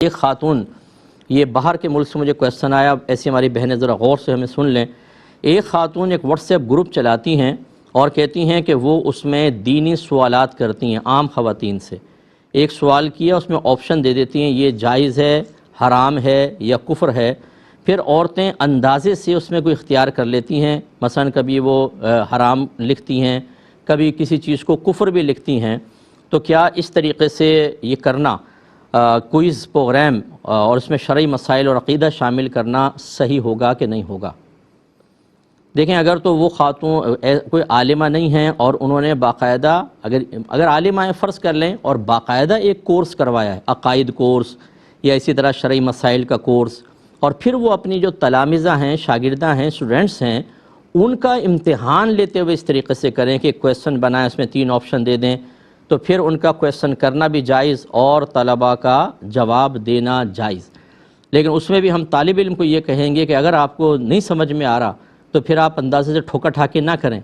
ایک خاتون، یہ باہر کے ملک سے مجھے کویسچن آیا، ایسی ہماری بہنیں ذرا غور سے ہمیں سن لیں۔ ایک خاتون ایک واٹس ایپ گروپ چلاتی ہیں اور کہتی ہیں کہ وہ اس میں دینی سوالات کرتی ہیں عام خواتین سے۔ ایک سوال کیا، اس میں آپشن دے دیتی ہیں یہ جائز ہے، حرام ہے یا کفر ہے۔ پھر عورتیں اندازے سے اس میں کوئی اختیار کر لیتی ہیں، مثلا کبھی وہ حرام لکھتی ہیں، کبھی کسی چیز کو کفر بھی لکھتی ہیں۔ تو کیا اس طریقے سے یہ کرنا، کوئز پروگرام اور اس میں شرعی مسائل اور عقیدہ شامل کرنا صحیح ہوگا کہ نہیں ہوگا؟ دیکھیں، اگر تو وہ خاتون کوئی عالمہ نہیں ہیں اور انہوں نے باقاعدہ اگر عالمہ ہیں فرض کر لیں اور باقاعدہ ایک کورس کروایا ہے، عقائد کورس یا اسی طرح شرعی مسائل کا کورس، اور پھر وہ اپنی جو تلامذہ ہیں، شاگردہ ہیں، اسٹوڈنٹس ہیں، ان کا امتحان لیتے ہوئے اس طریقے سے کریں کہ کویسچن بنائیں، اس میں 3 آپشن دے دیں، تو پھر ان کا کویسچن کرنا بھی جائز اور طلباء کا جواب دینا جائز۔ لیکن اس میں بھی ہم طالب علم کو یہ کہیں گے کہ اگر آپ کو نہیں سمجھ میں آ رہا تو پھر آپ اندازے سے ٹھوکا ٹھاکے نہ کریں،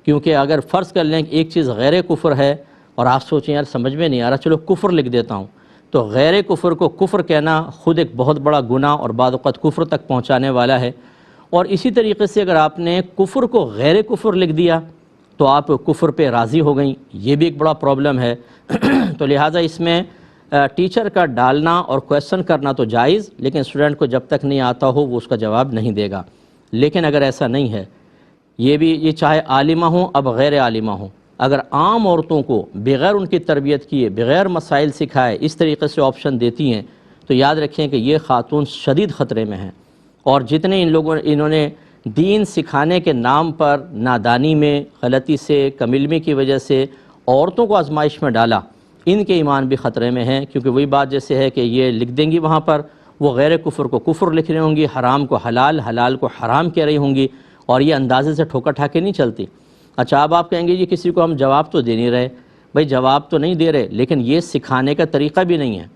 کیونکہ اگر فرض کر لیں کہ ایک چیز غیر کفر ہے اور آپ سوچیں یار سمجھ میں نہیں آ رہا، چلو کفر لکھ دیتا ہوں، تو غیر کفر کو کفر کہنا خود ایک بہت بڑا گناہ اور بعض اوقات کفر تک پہنچانے والا ہے۔ اور اسی طریقے سے اگر آپ نے کفر کو غیر کفر لکھ دیا تو آپ کفر پہ راضی ہو گئیں، یہ بھی ایک بڑا پرابلم ہے۔ تو لہٰذا اس میں ٹیچر کا ڈالنا اور کویسچن کرنا تو جائز، لیکن اسٹوڈنٹ کو جب تک نہیں آتا ہو وہ اس کا جواب نہیں دے گا۔ لیکن اگر ایسا نہیں ہے، یہ چاہے عالمہ ہوں اب غیر عالمہ ہوں، اگر عام عورتوں کو بغیر ان کی تربیت کیے، بغیر مسائل سکھائے اس طریقے سے آپشن دیتی ہیں، تو یاد رکھیں کہ یہ خاتون شدید خطرے میں ہیں۔ اور جتنے انہوں نے دین سکھانے کے نام پر نادانی میں، غلطی سے، کم علمی کی وجہ سے عورتوں کو آزمائش میں ڈالا، ان کے ایمان بھی خطرے میں ہیں، کیونکہ وہی بات جیسے ہے کہ یہ لکھ دیں گی وہاں پر، وہ غیر کفر کو کفر لکھ رہی ہوں گی، حرام کو حلال، حلال کو حرام کہہ رہی ہوں گی، اور یہ اندازے سے ٹھوکا ٹھاکے نہیں چلتی۔ اچھا، اب آپ کہیں گے جی کسی کو ہم جواب تو دے نہیں رہے، بھائی جواب تو نہیں دے رہے، لیکن یہ سکھانے کا طریقہ بھی نہیں ہے۔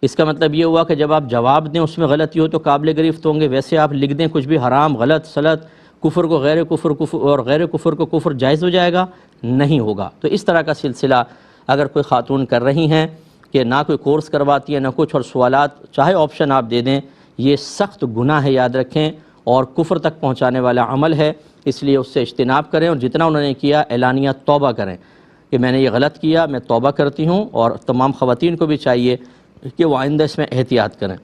اس کا مطلب یہ ہوا کہ جب آپ جواب دیں اس میں غلطی ہو تو قابل گرفت ہوں گے، ویسے آپ لکھ دیں کچھ بھی حرام، غلط، سلط، کفر کو غیر کفر، کفر اور غیر کفر کو کفر، جائز ہو جائے گا؟ نہیں ہوگا۔ تو اس طرح کا سلسلہ اگر کوئی خاتون کر رہی ہیں کہ نہ کوئی کورس کرواتی ہے نہ کچھ، اور سوالات چاہے آپشن آپ دے دیں، یہ سخت گناہ ہے، یاد رکھیں، اور کفر تک پہنچانے والا عمل ہے۔ اس لیے اس سے اجتناب کریں، اور جتنا انہوں نے کیا اعلانیہ توبہ کریں کہ میں نے یہ غلط کیا، میں توبہ کرتی ہوں، اور تمام خواتین کو بھی چاہیے کہ وہ آئندہ اس میں احتیاط کریں۔